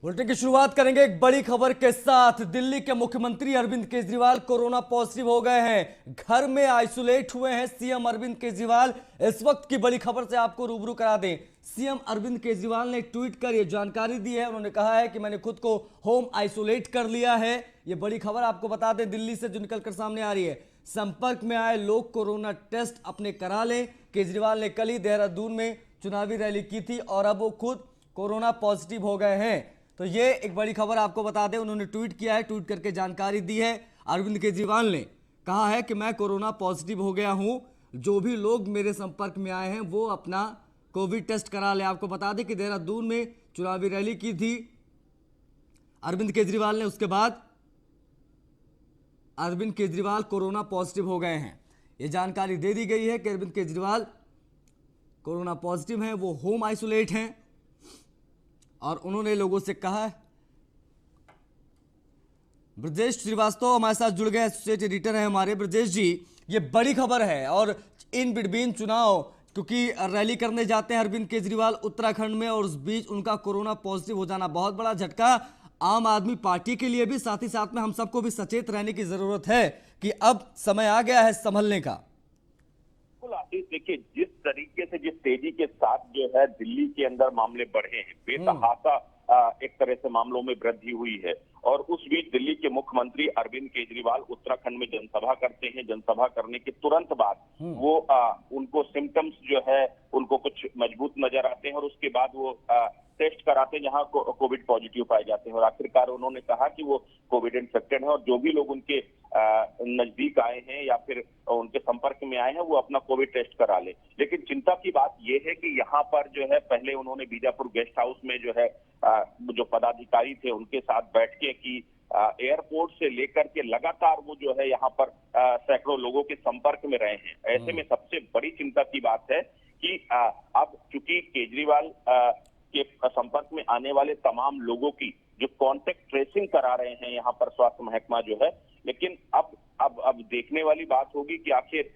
Bulletin की शुरुआत करेंगे एक बड़ी खबर के साथ। दिल्ली के मुख्यमंत्री अरविंद केजरीवाल कोरोना पॉजिटिव हो गए हैं, घर में आइसोलेट हुए हैं सीएम अरविंद केजरीवाल। इस वक्त की बड़ी खबर से आपको रूबरू करा दें। सीएम अरविंद केजरीवाल ने एक ट्वीट कर यह जानकारी दी है। उन्होंने कहा है कि मैंने खुद को होम आइसोलेट कर लिया है। यह बड़ी खबर आपको बता दें दिल्ली से जो निकलकर सामने आ रही है। संपर्क में आए लोग कोरोना टेस्ट अपने करा लें। केजरीवाल ने कल ही देहरादून में चुनावी रैली की थी और अब वो खुद कोरोना पॉजिटिव हो गए हैं। तो ये एक बड़ी खबर आपको बता दें, उन्होंने ट्वीट किया है, ट्वीट करके जानकारी दी है। अरविंद केजरीवाल ने कहा है कि मैं कोरोना पॉजिटिव हो गया हूं, जो भी लोग मेरे संपर्क में आए हैं वो अपना कोविड टेस्ट करा ले। आपको बता दें कि देहरादून में चुनावी रैली की थी अरविंद केजरीवाल ने, उसके बाद अरविंद केजरीवाल कोरोना पॉजिटिव हो गए हैं। ये जानकारी दे दी गई है कि अरविंद केजरीवाल कोरोना पॉजिटिव हैं, वो होम आइसोलेट हैं और उन्होंने लोगों से कहा है। ब्रजेश श्रीवास्तव हमारे साथ जुड़ गए, एसोसिएट एडिटर हैं हमारे। ब्रजेश जी, ये बड़ी खबर है और इन बिटवीन चुनाव, क्योंकि रैली करने जाते हैं अरविंद केजरीवाल उत्तराखंड में और उस बीच उनका कोरोना पॉजिटिव हो जाना बहुत बड़ा झटका आम आदमी पार्टी के लिए भी, साथ ही साथ में हम सबको भी सचेत रहने की जरूरत है कि अब समय आ गया है संभलने का। आशीष, देखिए जिस तरीके से जिस तेजी के साथ जो है दिल्ली के अंदर मामले बढ़े हैं, बेतहाशा एक तरह से मामलों में वृद्धि हुई है। और उस बीच दिल्ली के मुख्यमंत्री अरविंद केजरीवाल उत्तराखंड में जनसभा करते हैं। जनसभा करने के तुरंत बाद वो उनको सिम्टम्स जो है उनको कुछ मजबूत नजर आते हैं और उसके बाद वो टेस्ट कराते हैं जहां कोविड पॉजिटिव पाए जाते हैं और आखिरकार उन्होंने कहा कि वो कोविड इन्फेक्टेड है और जो भी लोग उनके नजदीक आए हैं या फिर उनके संपर्क में आए हैं वो अपना कोविड टेस्ट करा ले। लेकिन चिंता की बात यह है कि यहाँ पर जो है पहले उन्होंने बीजापुर गेस्ट हाउस में जो है जो पदाधिकारी थे उनके साथ बैठकें की। एयरपोर्ट से लेकर के लगातार वो जो है यहाँ पर सैकड़ों लोगों के संपर्क में रहे हैं। ऐसे में सबसे बड़ी चिंता की बात है कि अब चूंकि केजरीवाल के संपर्क में आने वाले तमाम लोगों की जो कांटेक्ट ट्रेसिंग करा रहे हैं यहाँ पर स्वास्थ्य महकमा जो है, लेकिन अब देखने वाली बात होगी कि आखिर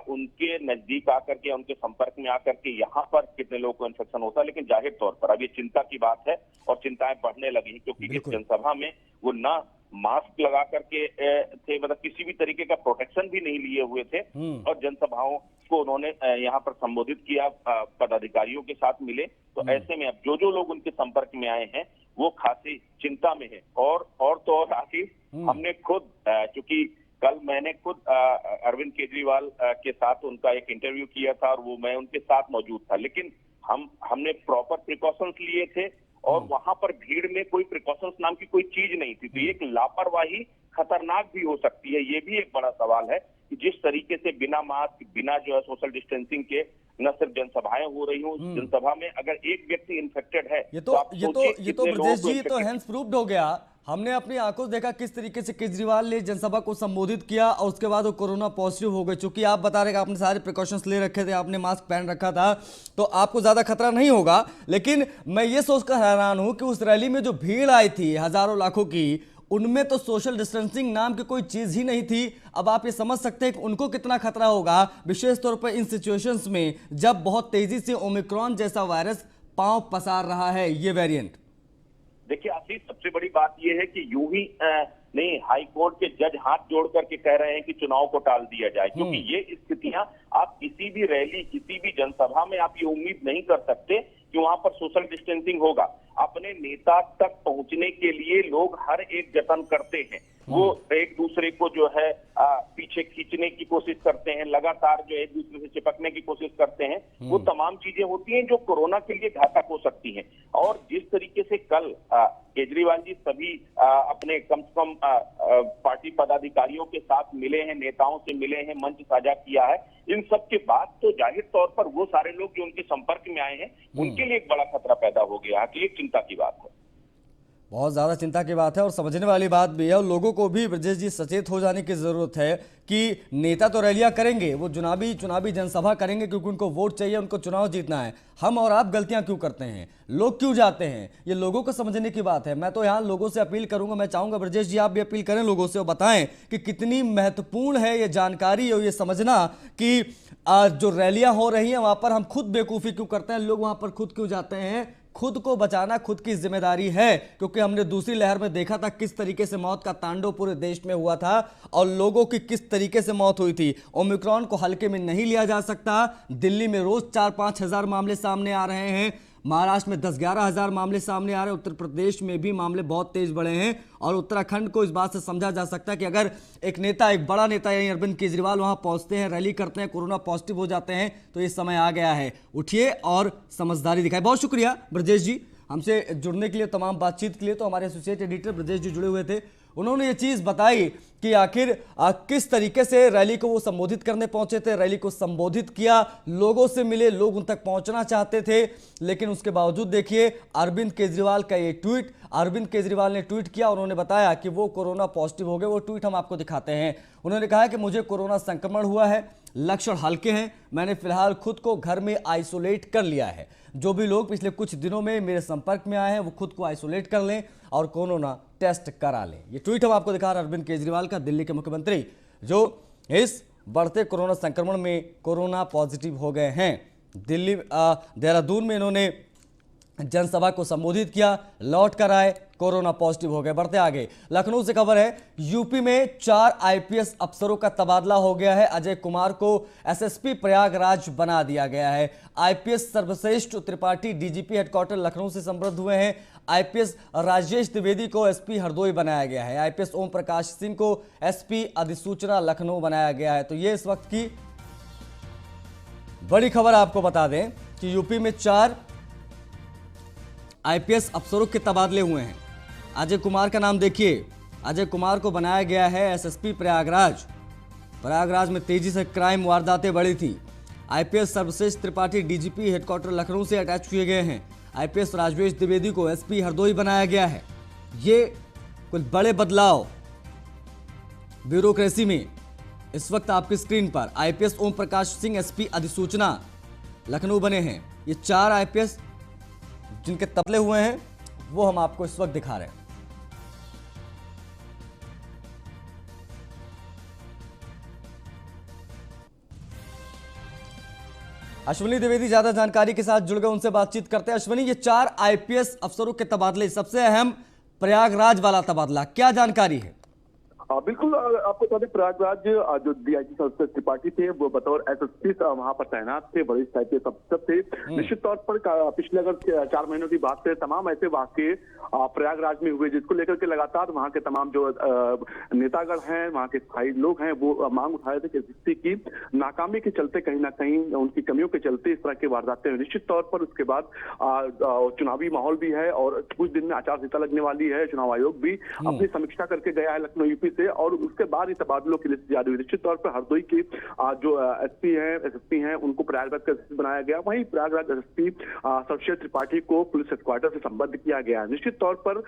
उनके नजदीक आकर के उनके संपर्क में आकर के यहाँ पर कितने लोगों को इन्फेक्शन होता है। लेकिन जाहिर तौर पर अब ये चिंता की बात है और चिंताएं बढ़ने लगी क्योंकि इस जनसभा में वो ना मास्क लगा करके थे, मतलब किसी भी तरीके का प्रोटेक्शन भी नहीं लिए हुए थे और जनसभाओं को उन्होंने यहाँ पर संबोधित किया, पदाधिकारियों के साथ मिले। तो ऐसे में अब जो लोग उनके संपर्क में आए हैं वो खासी चिंता में है। और तो और आखिर हमने खुद चूंकि कल मैंने खुद अरविंद केजरीवाल के साथ उनका एक इंटरव्यू किया था और वो मैं उनके साथ मौजूद था, लेकिन हमने प्रॉपर प्रिकॉशंस लिए थे और वहां पर भीड़ में कोई प्रिकॉशंस नाम की कोई चीज नहीं थी। तो एक लापरवाही खतरनाक भी हो सकती है। ये भी एक बड़ा सवाल है कि जिस तरीके से बिना मास्क, बिना जो है सोशल डिस्टेंसिंग के न सिर्फ जनसभाएं हो रही हूँ, जनसभा में अगर एक व्यक्ति इन्फेक्टेड है ये तो ब्रजेश जी तो हेंस प्रूव्ड हो गया। हमने अपनी आंखों से देखा किस तरीके से केजरीवाल ने जनसभा को संबोधित किया और उसके बाद वो कोरोना पॉजिटिव हो गए। चूंकि आप बता रहे कि आपने सारे प्रिकॉशंस ले रखे थे, आपने मास्क पहन रखा था, तो आपको ज्यादा खतरा नहीं होगा। लेकिन मैं ये सोचकर हैरान हूं कि उस रैली में जो भीड़ आई थी हजारों लाखों की, उनमें तो सोशल डिस्टेंसिंग नाम की कोई चीज ही नहीं थी। अब आप ये समझ सकते हैं कि उनको कितना खतरा होगा, विशेष तौर पर इन सिचुएशंस में जब बहुत तेजी से ओमिक्रॉन जैसा वायरस पांव पसार रहा है, ये वेरिएंट। देखिए आशीष, सबसे बड़ी बात यह है कि यूं ही नहीं, हाई कोर्ट के जज हाथ जोड़ करके कह रहे हैं कि चुनाव को टाल दिया जाए, क्योंकि ये स्थितियां आप किसी भी रैली, किसी भी जनसभा में आप ये उम्मीद नहीं कर सकते कि वहां पर सोशल डिस्टेंसिंग होगा। अपने नेता तक पहुंचने के लिए लोग हर एक जतन करते हैं, वो एक दूसरे को जो है पीछे खींचने की कोशिश करते हैं, लगातार जो एक दूसरे से चिपकने की कोशिश करते हैं। वो तमाम चीजें होती हैं जो कोरोना के लिए घातक हो सकती हैं। और जिस तरीके से कल केजरीवाल जी सभी अपने कम से कम पार्टी पदाधिकारियों के साथ मिले हैं, नेताओं से मिले हैं, मंच साझा किया है, इन सब के बाद तो जाहिर तौर पर वो सारे लोग जो उनके संपर्क में आए हैं उनके लिए एक बड़ा खतरा पैदा हो गया। ये चिंता की बात है, बहुत ज़्यादा चिंता की बात है और समझने वाली बात भी है। और लोगों को भी ब्रजेश जी सचेत हो जाने की ज़रूरत है कि नेता तो रैलियां करेंगे, वो चुनावी जनसभा करेंगे क्योंकि उनको वोट चाहिए, उनको चुनाव जीतना है। हम और आप गलतियां क्यों करते हैं, लोग क्यों जाते हैं, ये लोगों को समझने की बात है। मैं तो यहाँ लोगों से अपील करूंगा, मैं चाहूँगा ब्रजेश जी आप भी अपील करें लोगों से और बताएं कि कितनी महत्वपूर्ण है ये जानकारी और ये समझना कि जो रैलियाँ हो रही हैं वहाँ पर हम खुद बेवकूफ़ी क्यों करते हैं, लोग वहाँ पर खुद क्यों जाते हैं, खुद को बचाना खुद की जिम्मेदारी है, क्योंकि हमने दूसरी लहर में देखा था किस तरीके से मौत का तांडव पूरे देश में हुआ था और लोगों की किस तरीके से मौत हुई थी। ओमिक्रॉन को हल्के में नहीं लिया जा सकता। दिल्ली में रोज 4-5 हजार मामले सामने आ रहे हैं, महाराष्ट्र में 10-11 हजार मामले सामने आ रहे हैं, उत्तर प्रदेश में भी मामले बहुत तेज बढ़े हैं और उत्तराखंड को इस बात से समझा जा सकता है कि अगर एक नेता, एक बड़ा नेता यानी अरविंद केजरीवाल वहां पहुंचते हैं, रैली करते हैं, कोरोना पॉजिटिव हो जाते हैं, तो ये समय आ गया है। उठिए और समझदारी दिखाए। बहुत शुक्रिया ब्रजेश जी हमसे जुड़ने के लिए, तमाम बातचीत के लिए। तो हमारे एसोसिएट एडिटर ब्रजेश जी जुड़े हुए थे, उन्होंने ये चीज बताई कि आखिर किस तरीके से रैली को वो संबोधित करने पहुंचे थे, रैली को संबोधित किया, लोगों से मिले, लोग उन तक पहुंचना चाहते थे, लेकिन उसके बावजूद देखिए अरविंद केजरीवाल का ये ट्वीट, अरविंद केजरीवाल ने ट्वीट किया, उन्होंने बताया कि वो कोरोना पॉजिटिव हो गए। वो ट्वीट हम आपको दिखाते हैं। उन्होंने कहा कि मुझे कोरोना संक्रमण हुआ है, लक्षण हल्के हैं, मैंने फिलहाल खुद को घर में आइसोलेट कर लिया है। जो भी लोग पिछले कुछ दिनों में मेरे संपर्क में आए हैं वो खुद को आइसोलेट कर लें और कोरोना टेस्ट करा लें। ये ट्वीट हम आपको दिखा रहे हैं अरविंद केजरीवाल का, दिल्ली के मुख्यमंत्री, जो इस बढ़ते कोरोना संक्रमण में कोरोना पॉजिटिव हो गए हैं। दिल्ली देहरादून में इन्होंने जनसभा को संबोधित किया, लौट कर आए, कोरोना पॉजिटिव हो गए। बढ़ते आगे, लखनऊ से खबर है, यूपी में 4 आईपीएस अफसरों का तबादला हो गया है। अजय कुमार को एसएसपी प्रयागराज बना दिया गया है। आईपीएस सर्वश्रेष्ठ त्रिपाठी डीजीपी हेडक्वार्टर लखनऊ से संबद्ध हुए हैं। आईपीएस राजेश द्विवेदी को एसपी हरदोई बनाया गया है। आईपीएस ओम प्रकाश सिंह को एसपी अधिसूचना लखनऊ बनाया गया है। तो ये इस वक्त की बड़ी खबर आपको बता दें कि यूपी में 4 आईपीएस अफसरों के तबादले हुए हैं। अजय कुमार का नाम देखिए, अजय कुमार को बनाया गया है एसएसपी प्रयागराज। प्रयागराज में तेजी से क्राइम वारदातें बढ़ी थी। आईपीएस सर्वश्रेष्ठ त्रिपाठी डीजीपी हेडक्वार्टर लखनऊ से अटैच किए गए हैं। आईपीएस राजेश द्विवेदी को एसपी हरदोई बनाया गया है। ये कुछ बड़े बदलाव ब्यूरोक्रेसी में इस वक्त आपकी स्क्रीन पर। आईपीएस ओम प्रकाश सिंह एसपी अधिसूचना लखनऊ बने हैं। ये 4 आईपीएस जिनके तबादले हुए हैं वो हम आपको इस वक्त दिखा रहे हैं। अश्विनी द्विवेदी ज्यादा जानकारी के साथ जुड़ गए, उनसे बातचीत करते हैं। अश्विनी, ये 4 आईपीएस अफसरों के तबादले, सबसे अहम प्रयागराज वाला तबादला, क्या जानकारी है? बिल्कुल, आपको बता दें प्रयागराज जो डीआईजी सरस्वती त्रिपाठी थे वो बतौर एसएसपी वहां पर तैनात थे, वरिष्ठ आईपीएस अफसर थे। निश्चित तौर पर पिछले अगर 4 महीनों की बात करें, तमाम ऐसे वाकये प्रयागराज में हुए जिसको लेकर के लगातार वहां के तमाम जो नेतागण हैं, वहां के स्थायी लोग हैं, वो मांग उठा रहे थे कि एसएसपी की नाकामी के चलते, कहीं ना कहीं उनकी कमियों के चलते इस तरह की वारदातें हुई। निश्चित तौर पर उसके बाद चुनावी माहौल भी है और कुछ दिन में आचार संहिता लगने वाली है। चुनाव आयोग भी अपनी समीक्षा करके गया है लखनऊ यूपी से और उसके बाद ये तबादलों की लिस्ट जारी हुई। निश्चित तौर पर हरदोई के जो एसपी हैं, एसएसपी हैं, उनको प्रयागराज का एसएसपी बनाया गया। वहीं प्रयागराज एसएसपी सर्वश्रेष्ठ त्रिपाठी को पुलिस हेडक्वार्टर से संबद्ध किया गया। निश्चित तौर पर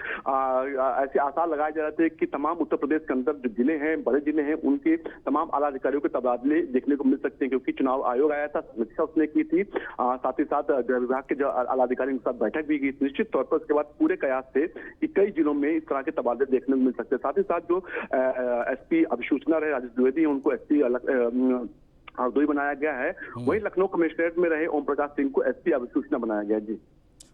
ऐसे आसार लगाए जा रहे थे कि तमाम उत्तर प्रदेश के अंदर जो जिले हैं, बड़े जिले हैं, उनके तमाम आला अधिकारियों के तबादले देखने को मिल सकते हैं, क्योंकि चुनाव आयोग आया था, समीक्षा उसने की थी, साथ ही साथ गृह विभाग के जो आला अधिकारियों के साथ बैठक भी की। निश्चित तौर पर उसके बाद पूरे कयास थे कि कई जिलों में इस तरह के तबादले देखने को मिल सकते हैं। साथ ही साथ जो एसपी अधिसूचना रहे राजेश द्विवेदी, उनको एसपी हरदोई बनाया गया है। वहीं लखनऊ कमिश्नरेट में रहे ओम प्रकाश सिंह को एसपी अधिसूचना बनाया गया। जी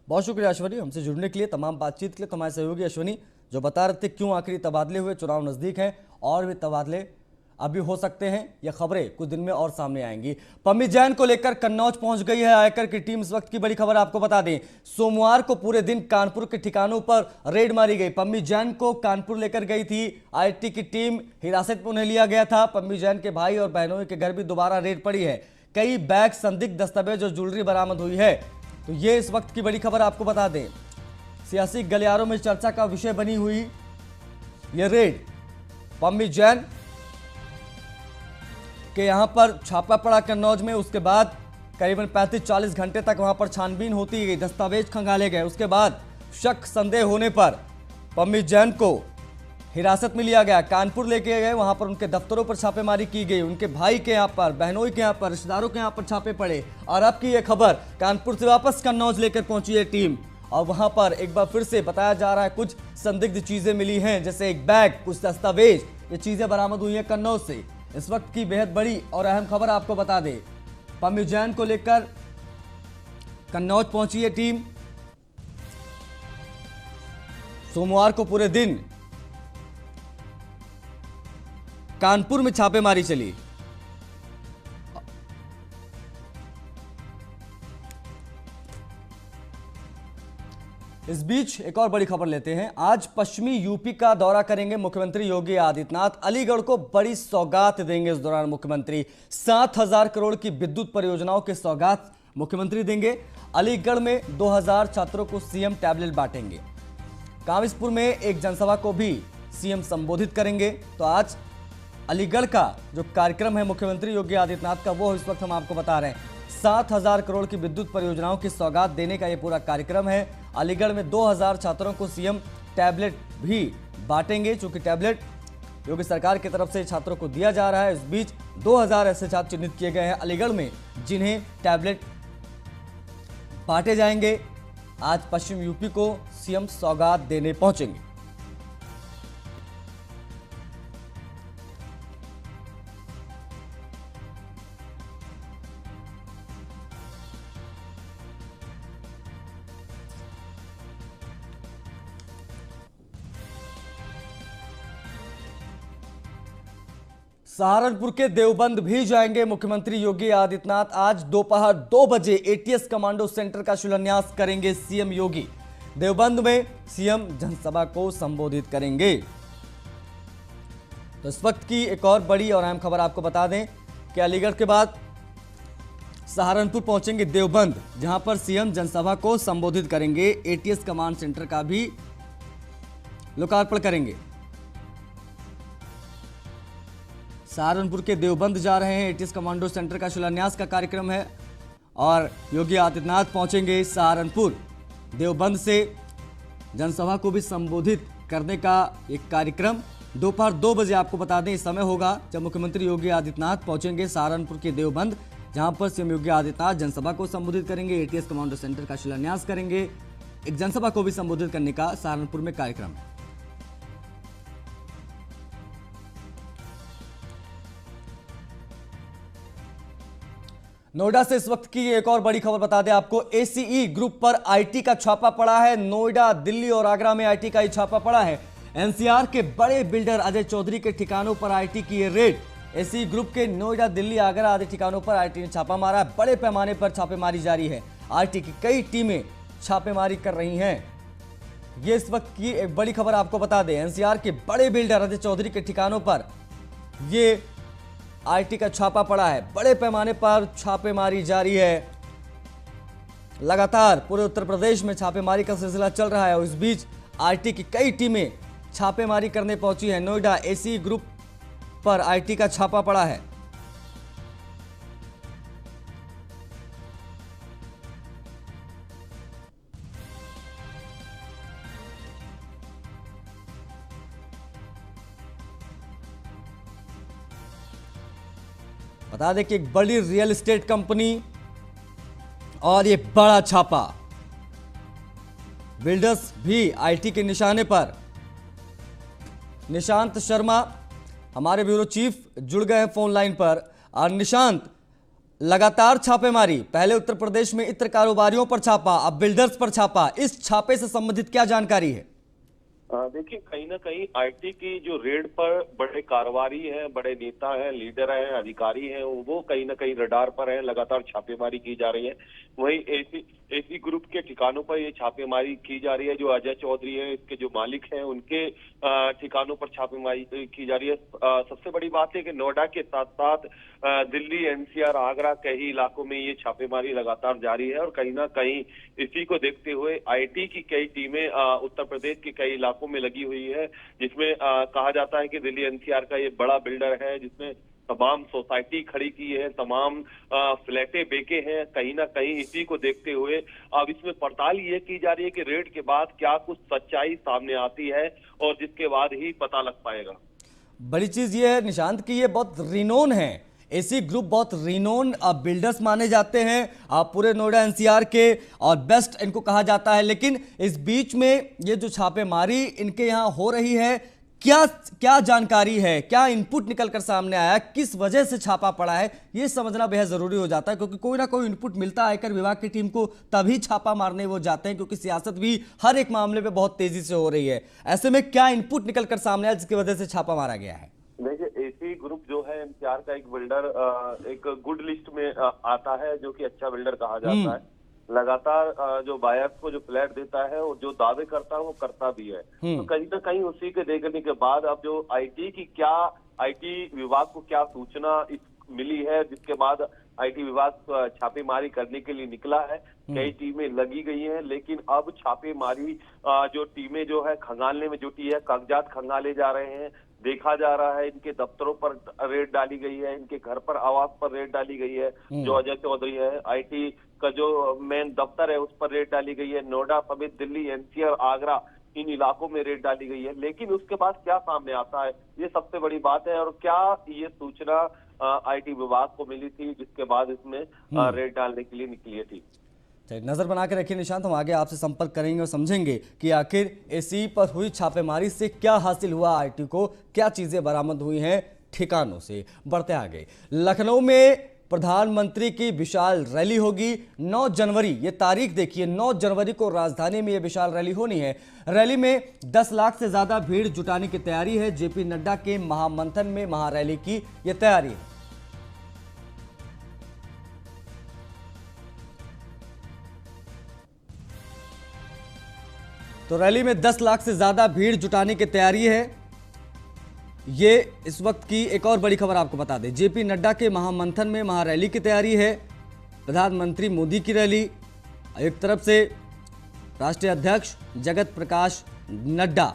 बहुत शुक्रिया अश्विनी, हमसे जुड़ने के लिए, तमाम बातचीत के लिए। हमारे सहयोगी अश्विनी जो बता रहे थे क्यों आखिरी तबादले हुए, चुनाव नजदीक है और भी तबादले अभी हो सकते हैं, ये खबरें कुछ दिन में और सामने आएंगी। पम्मी जैन को लेकर कन्नौज पहुंच गई है आयकर की टीम। इस वक्त की बड़ी खबर आपको बता दें, सोमवार को पूरे दिन कानपुर के ठिकानों पर रेड मारी गई। पम्मी जैन को कानपुर लेकर गई थी आईटी की टीम, हिरासत में उन्हें लिया गया था। पम्मी जैन के भाई और बहनों के घर भी दोबारा रेड पड़ी है। कई बैग, संदिग्ध दस्तावेज और ज्वेलरी बरामद हुई है। तो ये इस वक्त की बड़ी खबर आपको बता दें। सियासी गलियारों में चर्चा का विषय बनी हुई ये रेड। पम्मी जैन के यहां पर छापा पड़ा कन्नौज में, उसके बाद करीबन 35-40 घंटे तक वहां पर छानबीन होती गई, दस्तावेज खंगाले गए। उसके बाद शक संदेह होने पर पम्मी जैन को हिरासत में लिया गया, कानपुर लेके गए। वहां पर उनके दफ्तरों पर छापेमारी की गई, उनके भाई के यहाँ पर, बहनोई के यहाँ पर, रिश्तेदारों के यहाँ पर छापे पड़े। और अब की यह खबर, कानपुर से वापस कन्नौज लेकर पहुंची है टीम और वहां पर एक बार फिर से बताया जा रहा है कुछ संदिग्ध चीजें मिली हैं, जैसे एक बैग, कुछ दस्तावेज, ये चीजें बरामद हुई हैं कन्नौज से। इस वक्त की बेहद बड़ी और अहम खबर आपको बता दें, पम्मी जैन को लेकर कन्नौज पहुंची है टीम सोमवार को पूरे दिन कानपुर में छापेमारी चली। इस बीच एक और बड़ी खबर लेते हैं। आज पश्चिमी यूपी का दौरा करेंगे मुख्यमंत्री योगी आदित्यनाथ। अलीगढ़ को बड़ी सौगात देंगे। इस दौरान मुख्यमंत्री 7,000 करोड़ की विद्युत परियोजनाओं की सौगात मुख्यमंत्री देंगे। अलीगढ़ में 2,000 छात्रों को सीएम टैबलेट बांटेंगे। कामिसपुर में एक जनसभा को भी सीएम संबोधित करेंगे। तो आज अलीगढ़ का जो कार्यक्रम है मुख्यमंत्री योगी आदित्यनाथ का, वो इस वक्त हम आपको बता रहे हैं। 7,000 करोड़ की विद्युत परियोजनाओं की सौगात देने का ये पूरा कार्यक्रम है। अलीगढ़ में 2,000 छात्रों को सीएम टैबलेट भी बांटेंगे, चूंकि टैबलेट योगी सरकार की तरफ से छात्रों को दिया जा रहा है। इस बीच 2,000 ऐसे छात्र चिन्हित किए गए हैं अलीगढ़ में जिन्हें टैबलेट बांटे जाएंगे। आज पश्चिम यूपी को सीएम सौगात देने पहुंचेंगे। सहारनपुर के देवबंद भी जाएंगे मुख्यमंत्री योगी आदित्यनाथ। आज दोपहर 2 बजे एटीएस कमांडो सेंटर का शिलान्यास करेंगे सीएम योगी। देवबंद में सीएम जनसभा को संबोधित करेंगे। तो इस वक्त की एक और बड़ी और अहम खबर आपको बता दें कि अलीगढ़ के बाद सहारनपुर पहुंचेंगे देवबंद, जहां पर सीएम जनसभा को संबोधित करेंगे। एटीएस कमांड सेंटर का भी लोकार्पण करेंगे। सहारनपुर के देवबंद जा रहे हैं। एटीएस कमांडो सेंटर का शिलान्यास का कार्यक्रम है और योगी आदित्यनाथ पहुंचेंगे सहारनपुर। देवबंद से जनसभा को भी संबोधित करने का एक कार्यक्रम दोपहर 2 बजे आपको बता दें इस समय होगा, जब मुख्यमंत्री योगी आदित्यनाथ पहुंचेंगे सहारनपुर के देवबंद, जहां पर सीएम योगी आदित्यनाथ जनसभा को संबोधित करेंगे। एटीएस कमांडो सेंटर का शिलान्यास करेंगे। एक जनसभा को भी संबोधित करने का सहारनपुर में कार्यक्रम है। नोएडा से इस वक्त की एक और बड़ी खबर बता दें आपको। एसीई ग्रुप पर आईटी का छापा पड़ा है। नोएडा, दिल्ली और आगरा में आईटी का ही छापा पड़ा है। एनसीआर के बड़े बिल्डर अजय चौधरी के ठिकानों पर आईटी की ये रेड। एसीई ग्रुप के नोएडा, दिल्ली, आगरा आदि ठिकानों पर आईटी ने छापा मारा है। बड़े पैमाने पर छापेमारी जारी है। आईटी की कई टीमें छापेमारी कर रही हैं। ये इस वक्त की एक बड़ी खबर आपको बता दें। एनसीआर के बड़े बिल्डर अजय चौधरी के ठिकानों पर ये आईटी का छापा पड़ा है। बड़े पैमाने पर छापेमारी जारी है। लगातार पूरे उत्तर प्रदेश में छापेमारी का सिलसिला चल रहा है और इस बीच आईटी की कई टीमें छापेमारी करने पहुंची हैं। नोएडा एसीई ग्रुप पर आईटी का छापा पड़ा है। बता दें कि एक बड़ी रियल एस्टेट कंपनी और ये बड़ा छापा। बिल्डर्स भी आईटी के निशाने पर। निशांत शर्मा हमारे ब्यूरो चीफ जुड़ गए हैं फोन लाइन पर। और निशांत, लगातार छापेमारी, पहले उत्तर प्रदेश में इत्र कारोबारियों पर छापा, अब बिल्डर्स पर छापा। इस छापे से संबंधित क्या जानकारी है? देखिए, कहीं ना कहीं आईटी की जो रेड पर बड़े कारोबारी हैं, बड़े नेता हैं, लीडर हैं, अधिकारी हैं, वो कहीं ना कहीं रडार पर हैं। लगातार छापेमारी की जा रही है। वहीं एसी ग्रुप के ठिकानों पर ये छापेमारी की जा रही है। जो अजय चौधरी है, इसके जो मालिक हैं, उनके ठिकानों पर छापेमारी की जा रही है। सबसे बड़ी बात है कि नोएडा के साथ साथ दिल्ली, एनसीआर, आगरा कई इलाकों में ये छापेमारी लगातार जारी है। और कहीं ना कहीं इसी को देखते हुए आईटी की कई टीमें उत्तर प्रदेश के कई इलाकों में लगी हुई है, जिसमें कहा जाता है कि दिल्ली एनसीआर का ये बड़ा बिल्डर है, जिसने तमाम सोसाइटी खड़ी की है, तमाम फ्लैटें बेचे हैं। कहीं ना कहीं इसी को देखते हुए अब इसमें पड़ताल ये की जा रही है कि रेड के बाद क्या कुछ सच्चाई सामने आती है और जिसके बाद ही पता लग पाएगा। बड़ी चीज ये है निशांत की ये बहुत रिनोन है। एसी ग्रुप बहुत रिनोन बिल्डर्स माने जाते हैं पूरे नोएडा एनसीआर के और बेस्ट इनको कहा जाता है। लेकिन इस बीच में ये जो छापेमारी इनके यहाँ हो रही है, क्या क्या जानकारी है, क्या इनपुट निकलकर सामने आया, किस वजह से छापा पड़ा है, ये समझना बेहद जरूरी हो जाता है, क्योंकि कोई ना कोई इनपुट मिलता है आयकर विभाग की टीम को, तभी छापा मारने वो जाते हैं, क्योंकि सियासत भी हर एक मामले पे बहुत तेजी से हो रही है। ऐसे में क्या इनपुट निकलकर सामने आया जिसकी वजह से छापा मारा गया है? देखिए, एसी ग्रुप जो है एनसीआर का एक बिल्डर एक गुड लिस्ट में आता है, जो कि अच्छा बिल्डर कहा जाता है। लगातार जो बायर्स को जो फ्लैट देता है और जो दावे करता है वो करता भी है। तो कहीं ना कहीं उसी के देखने के बाद अब जो आईटी विभाग को क्या सूचना मिली है, जिसके बाद आईटी विभाग छापेमारी करने के लिए निकला है। कई टीमें लगी गई हैं, लेकिन अब छापेमारी जो टीमें जो है खंगालने में जुटी है, कागजात खंगाले जा रहे हैं, देखा जा रहा है। इनके दफ्तरों पर रेड डाली गई है, इनके घर पर, आवास पर रेड डाली गई है। जो अजय चौधरी है, आईटी का जो मेन दफ्तर है उस पर रेड डाली गई है। नोएडा समेत दिल्ली, एनसीआर, आगरा, इन इलाकों में रेड डाली गई है। लेकिन उसके बाद क्या सामने आता है, ये सबसे बड़ी बात है। और क्या ये सूचना आईटी विभाग को मिली थी, जिसके बाद इसमें रेड डालने के लिए निकली है टीम? नजर बना के रखिए निशांत, हम आगे आपसे संपर्क करेंगे और समझेंगे कि आखिर एसी पर हुई छापेमारी से क्या हासिल हुआ, आईटी को क्या चीजें बरामद हुई हैं ठिकानों से। बढ़ते आगे, लखनऊ में प्रधानमंत्री की विशाल रैली होगी 9 जनवरी, ये तारीख देखिए, 9 जनवरी को राजधानी में ये विशाल रैली होनी है। रैली में 10 लाख से ज्यादा भीड़ जुटाने की तैयारी है। जेपी नड्डा के महामंथन में महारैली की ये तैयारी है। तो रैली में 10 लाख से ज्यादा भीड़ जुटाने की तैयारी है। ये इस वक्त की एक और बड़ी खबर आपको बता दें, जेपी नड्डा के महामंथन में महारैली की तैयारी है। प्रधानमंत्री मोदी की रैली, एक तरफ से राष्ट्रीय अध्यक्ष जगत प्रकाश नड्डा,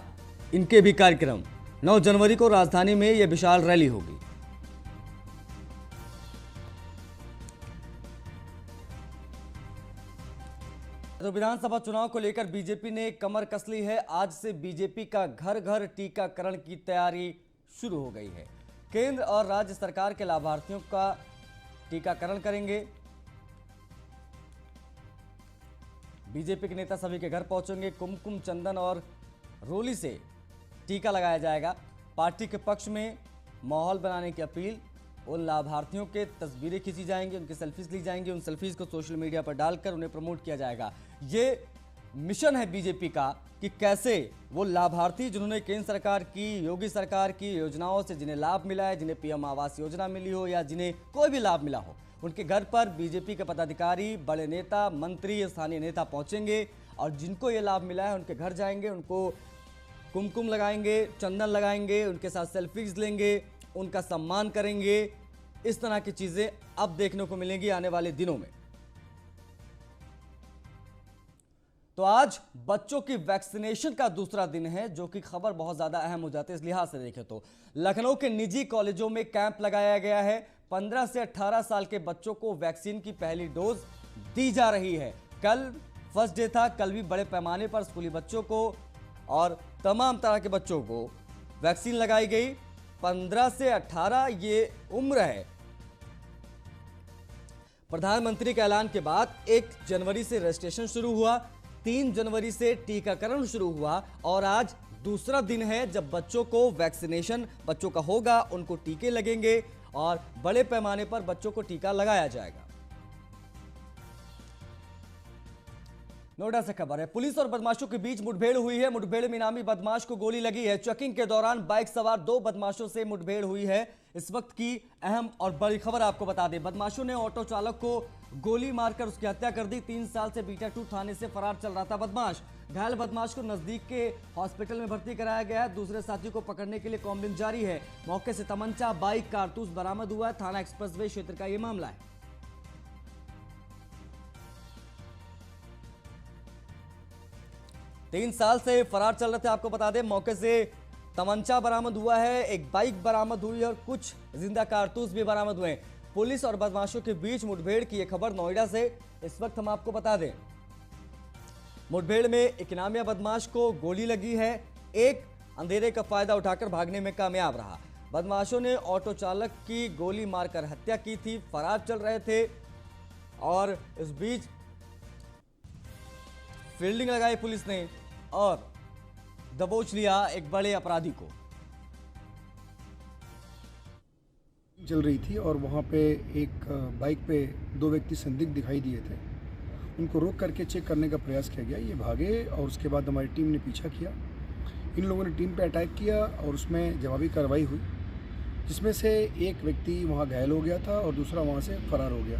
इनके भी कार्यक्रम। 9 जनवरी को राजधानी में यह विशाल रैली होगी। तो विधानसभा चुनाव को लेकर बीजेपी ने कमर कस ली है। आज से बीजेपी का घर घर टीकाकरण की तैयारी शुरू हो गई है। केंद्र और राज्य सरकार के लाभार्थियों का टीकाकरण करेंगे। बीजेपी के नेता सभी के घर पहुंचेंगे। कुमकुम, चंदन और रोली से टीका लगाया जाएगा। पार्टी के पक्ष में माहौल बनाने की अपील, उन लाभार्थियों के तस्वीरें खींची जाएंगी, उनकी सेल्फीज ली जाएंगी, उन सेल्फीज को सोशल मीडिया पर डालकर उन्हें प्रमोट किया जाएगा। ये मिशन है बीजेपी का कि कैसे वो लाभार्थी जिन्होंने केंद्र सरकार की, योगी सरकार की योजनाओं से जिन्हें लाभ मिला है, जिन्हें पीएम आवास योजना मिली हो या जिन्हें कोई भी लाभ मिला हो, उनके घर पर बीजेपी के पदाधिकारी, बड़े नेता, मंत्री, स्थानीय नेता पहुंचेंगे और जिनको ये लाभ मिला है उनके घर जाएंगे, उनको कुमकुम लगाएंगे, चंदन लगाएंगे, उनके साथ सेल्फीज लेंगे, उनका सम्मान करेंगे। इस तरह की चीजें अब देखने को मिलेंगी आने वाले दिनों में। तो आज बच्चों की वैक्सीनेशन का दूसरा दिन है, जो कि खबर बहुत ज्यादा अहम हो जाती है इस लिहाज से देखें तो। लखनऊ के निजी कॉलेजों में कैंप लगाया गया है। 15 से 18 साल के बच्चों को वैक्सीन की पहली डोज दी जा रही है। कल फर्स्ट डे था, कल भी बड़े पैमाने पर स्कूली बच्चों को और तमाम तरह के बच्चों को वैक्सीन लगाई गई। 15 से 18 ये उम्र है। प्रधानमंत्री के ऐलान के बाद 1 जनवरी से रजिस्ट्रेशन शुरू हुआ, 3 जनवरी से टीकाकरण शुरू हुआ और आज दूसरा दिन है जब बच्चों को वैक्सीनेशन बच्चों का होगा, उनको टीके लगेंगे और बड़े पैमाने पर बच्चों को टीका लगाया जाएगा। नोएडा से खबर है, पुलिस और बदमाशों के बीच मुठभेड़ हुई है। मुठभेड़ में इनामी बदमाश को गोली लगी है। चेकिंग के दौरान बाइक सवार 2 बदमाशों से मुठभेड़ हुई है। इस वक्त की अहम और बड़ी खबर आपको बता दें, बदमाशों ने ऑटो चालक को गोली मारकर उसकी हत्या कर दी। 3 साल से बीटा 2 थाने से फरार चल रहा था बदमाश। घायल बदमाश को नजदीक के हॉस्पिटल में भर्ती कराया गया है। दूसरे साथी को पकड़ने के लिए कॉम्बिंग जारी है। मौके से तमंचा, बाइक, कारतूस बरामद हुआ है। थाना एक्सप्रेसवे क्षेत्र का यह मामला है। 3 साल से फरार चल रहे थे, आपको बता दें। मौके से तमंचा बरामद हुआ है, एक बाइक बरामद हुई है और कुछ जिंदा कारतूस भी बरामद हुए। पुलिस और बदमाशों के बीच मुठभेड़ की यह खबर नोएडा से इस वक्त हम आपको बता दें। मुठभेड़ में एक इनामिया बदमाश को गोली लगी है, एक अंधेरे का फायदा उठाकर भागने में कामयाब रहा। बदमाशों ने ऑटो चालक की गोली मारकर हत्या की थी, फरार चल रहे थे और इस बीच फील्डिंग लगाई पुलिस ने और दबोच लिया एक बड़े अपराधी को। चल रही थी और वहाँ पे एक बाइक पे 2 व्यक्ति संदिग्ध दिखाई दिए थे। उनको रोक करके चेक करने का प्रयास किया गया। ये भागे और उसके बाद हमारी टीम ने पीछा किया। इन लोगों ने टीम पे अटैक किया और उसमें जवाबी कार्रवाई हुई, जिसमें से एक व्यक्ति वहाँ घायल हो गया था और दूसरा वहाँ से फरार हो गया।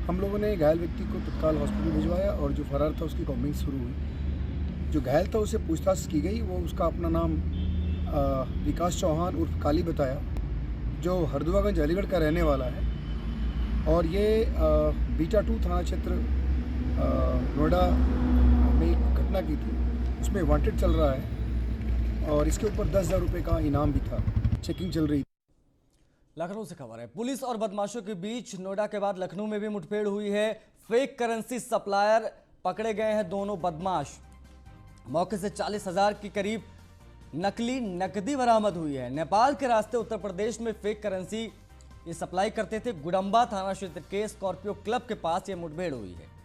हम लोगों ने घायल व्यक्ति को तत्काल हॉस्पिटल भिजवाया और जो फरार था उसकी कॉम्बिंग शुरू हुई। जो घायल था उससे पूछताछ की गई। वो उसका अपना नाम विकास चौहान उर्फ काली बताया, जो हरदुआगंज अलीगढ़ का रहने वाला है और ये बीटा 2 थाना क्षेत्र नोएडा में एक घटना की थी, उसमें वांटेड चल रहा है और इसके ऊपर 10,000 रुपये का इनाम भी था। चेकिंग चल रही थी। लखनऊ से खबर है, पुलिस और बदमाशों के बीच नोएडा के बाद लखनऊ में भी मुठभेड़ हुई है। फेक करेंसी सप्लायर पकड़े गए हैं दोनों बदमाश। मौके से 40,000 के करीब नकली नकदी बरामद हुई है। नेपाल के रास्ते उत्तर प्रदेश में फेक करेंसी ये सप्लाई करते थे। गुडम्बा थाना क्षेत्र के स्कॉर्पियो क्लब के पास ये मुठभेड़ हुई है।